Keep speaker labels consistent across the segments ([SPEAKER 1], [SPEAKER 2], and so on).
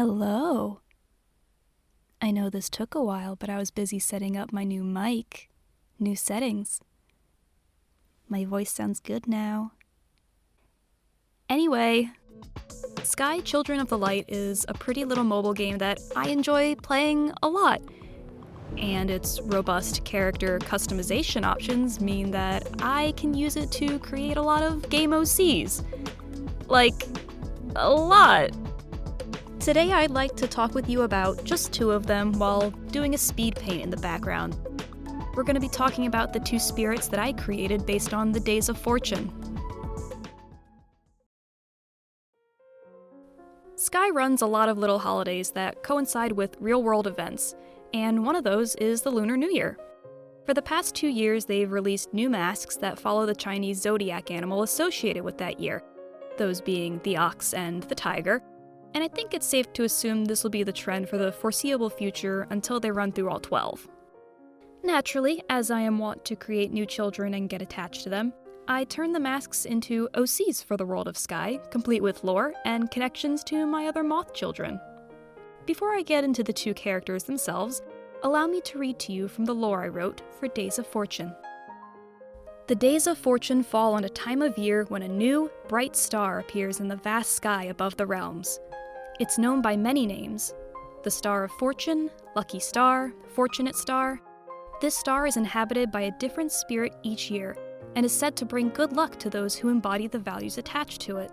[SPEAKER 1] Hello. I know this took a while, but I was busy setting up my new mic. New settings. My voice sounds good now. Anyway, Sky Children of the Light is a pretty little mobile game that I enjoy playing a lot. And its robust character customization options mean that I can use it to create a lot of game OCs. Like, a lot. Today I'd like to talk with you about just two of them while doing a speed paint in the background. We're going to be talking about the two spirits that I created based on the Days of Fortune. Sky runs a lot of little holidays that coincide with real-world events, and one of those is the Lunar New Year. For the past 2 years, they've released new masks that follow the Chinese zodiac animal associated with that year, those being the ox and the tiger. And I think it's safe to assume this will be the trend for the foreseeable future until they run through all 12. Naturally, as I am wont to create new children and get attached to them, I turn the masks into OCs for the world of Sky, complete with lore and connections to my other moth children. Before I get into the two characters themselves, allow me to read to you from the lore I wrote for Days of Fortune. The Days of Fortune fall on a time of year when a new, bright star appears in the vast sky above the realms. It's known by many names: the Star of Fortune, Lucky Star, Fortunate Star. This star is inhabited by a different spirit each year, and is said to bring good luck to those who embody the values attached to it.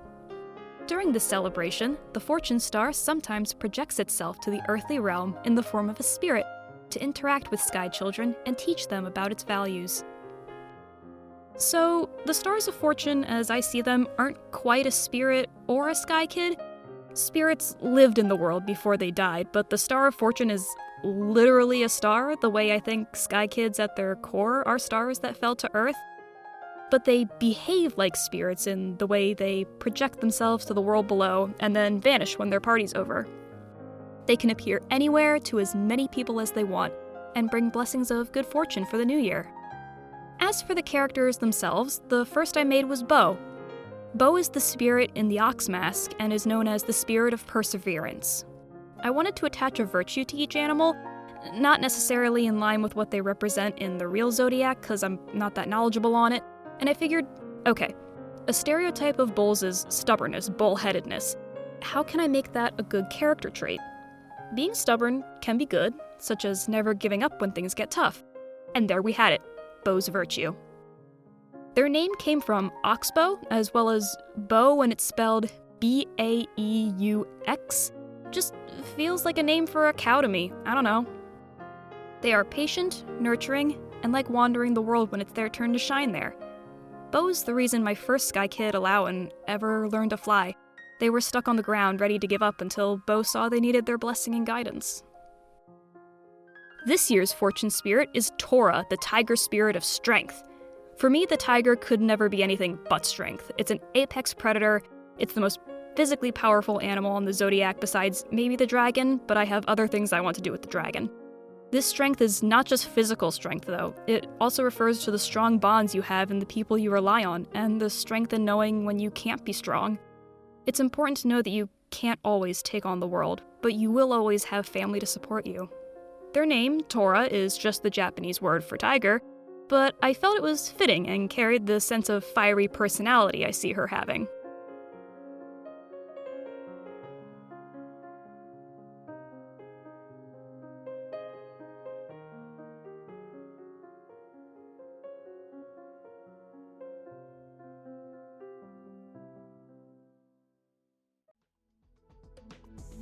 [SPEAKER 1] During this celebration, the Fortune Star sometimes projects itself to the earthly realm in the form of a spirit to interact with Sky Children and teach them about its values. So, the Stars of Fortune, as I see them, aren't quite a spirit or a Sky Kid. Spirits lived in the world before they died, but the Star of Fortune is literally a star, the way I think Sky Kids at their core are stars that fell to Earth. But they behave like spirits in the way they project themselves to the world below and then vanish when their party's over. They can appear anywhere to as many people as they want, and bring blessings of good fortune for the new year. As for the characters themselves, the first I made was Bo. Bo is the spirit in the ox mask and is known as the spirit of perseverance. I wanted to attach a virtue to each animal, not necessarily in line with what they represent in the real zodiac, because I'm not that knowledgeable on it, and I figured, okay, a stereotype of bulls is stubbornness, bullheadedness. How can I make that a good character trait? Being stubborn can be good, such as never giving up when things get tough. And there we had it, Bo's virtue. Their name came from oxbow, as well as bow when it's spelled B-A-E-U-X. Just feels like a name for a cow to me, I don't know. They are patient, nurturing, and like wandering the world when it's their turn to shine there. Bo's the reason my first Sky Kid, Alawan, ever learned to fly. They were stuck on the ground, ready to give up until Bo saw they needed their blessing and guidance. This year's Fortune Spirit is Tora, the tiger spirit of strength. For me, the tiger could never be anything but strength. It's an apex predator. It's the most physically powerful animal on the zodiac besides maybe the dragon, but I have other things I want to do with the dragon. This strength is not just physical strength, though. It also refers to the strong bonds you have in the people you rely on, and the strength in knowing when you can't be strong. It's important to know that you can't always take on the world, but you will always have family to support you. Their name, Tora, is just the Japanese word for tiger, but I felt it was fitting and carried the sense of fiery personality I see her having.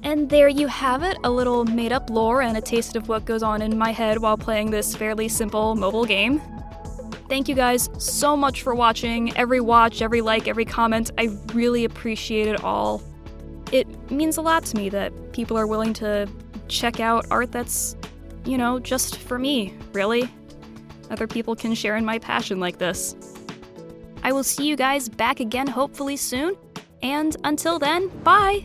[SPEAKER 1] And there you have it, a little made-up lore and a taste of what goes on in my head while playing this fairly simple mobile game. Thank you guys so much for watching. Every watch, every like, every comment, I really appreciate it all. It means a lot to me that people are willing to check out art that's, just for me, really. Other people can share in my passion like this. I will see you guys back again hopefully soon, and until then, bye!